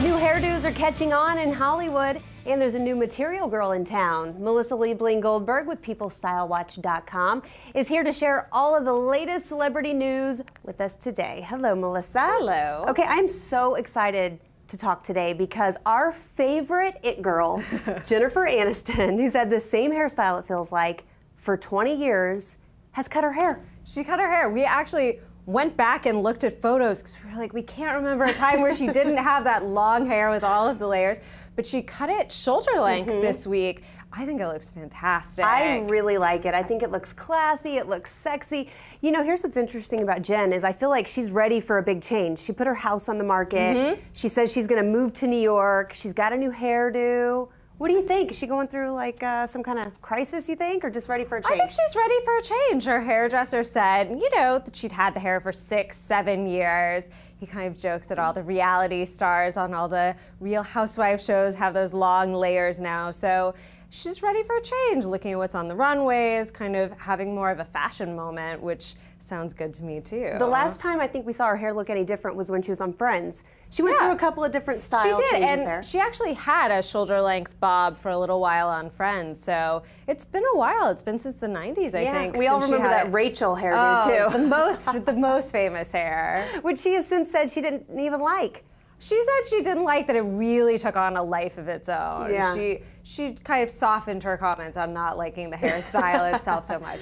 New hairdos are catching on in Hollywood, and there's a new material girl in town. Melissa Liebling Goldberg with PeopleStyleWatch.com is here to share all of the latest celebrity news with us today. Hello, Melissa. Hello. Okay, I'm so excited to talk today because our favorite it girl, Jennifer Aniston, who's had the same hairstyle, it feels like, for 20 years, has cut her hair. She cut her hair. We actually went back and looked at photos because we were like, we can't remember a time where she didn't have that long hair with all of the layers, but she cut it shoulder length this week. I think it looks fantastic. I really like it. I think it looks classy, it looks sexy. You know, here's what's interesting about Jen is I feel like she's ready for a big change. She put her house on the market. She says she's gonna move to New York. She's got a new hairdo. What do you think? Is she going through like some kind of crisis, you think, or just ready for a change? I think she's ready for a change. Her hairdresser said, you know, that she'd had the hair for 6, 7 years. He kind of joked that all the reality stars on all the Real Housewives shows have those long layers now. So she's ready for a change, looking at what's on the runways, kind of having more of a fashion moment, which sounds good to me too. The last time I think we saw her hair look any different was when she was on Friends. She went through a couple of different style changes there. She actually had a shoulder-length bob for a little while on Friends, so it's been a while. It's been since the 90s, I think. We all remember that Rachel hairdo too. The most famous hair. Which she has since said she didn't even like. She said she didn't like that it really took on a life of its own. Yeah. She kind of softened her comments on not liking the hairstyle itself so much.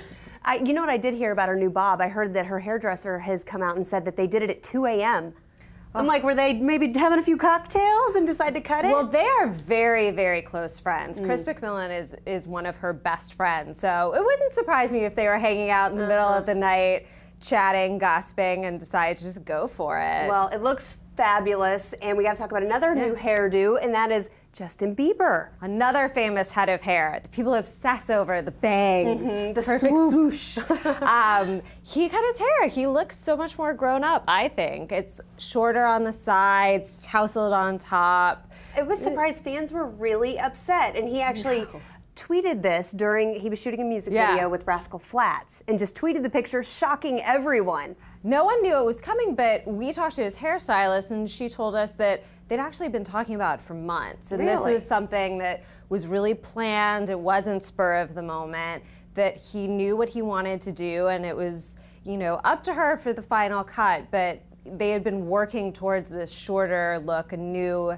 You know what I did hear about her new bob? I heard that her hairdresser has come out and said that they did it at 2 a.m. I'm like, were they maybe having a few cocktails and decided to cut it? Well, they are very, very close friends. Chris McMillan is one of her best friends, so it wouldn't surprise me if they were hanging out in the middle of the night, chatting, gossiping, and decided to just go for it. Well, it looks fabulous, and we got to talk about another new hairdo, and that is Justin Bieber. Another famous head of hair that people obsess over, the bangs, the perfect swoosh. He cut his hair. He looks so much more grown up, I think. It's shorter on the sides, tousled on top. It was surprised fans were really upset, and he actually tweeted this during, he was shooting a music video with Rascal Flatts, and just tweeted the picture, shocking everyone. No one knew it was coming, but we talked to his hairstylist, and she told us that they'd actually been talking about it for months. And this was something that was really planned. It wasn't spur of the moment, that he knew what he wanted to do, and it was, you know, up to her for the final cut, but they had been working towards this shorter look, a new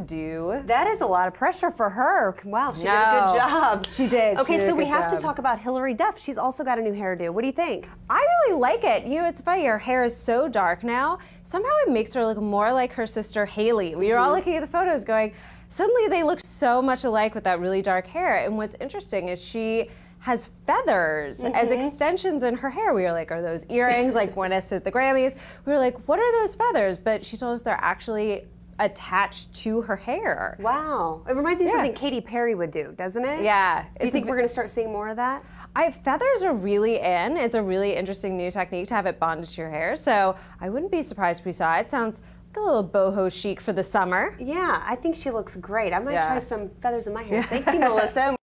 do. That is a lot of pressure for her. Wow, she did a good job. She did. Okay, so we have to talk about Hilary Duff. She's also got a new hairdo. What do you think? I really like it. You know, it's funny, her hair is so dark now. Somehow it makes her look more like her sister Haley. We were all looking at the photos going, suddenly they look so much alike with that really dark hair. And what's interesting is she has feathers as extensions in her hair. We were like, are those earrings like Gwyneth's at the Grammys? We were like, what are those feathers? But she told us they're actually attached to her hair. Wow. It reminds me of something Katy Perry would do, doesn't it? Yeah. Do you think we're going to start seeing more of that? Feathers are really in. It's a really interesting new technique to have it bonded to your hair. So I wouldn't be surprised if we saw it. Sounds like a little boho chic for the summer. Yeah, I think she looks great. I might try some feathers in my hair. Thank you, Melissa.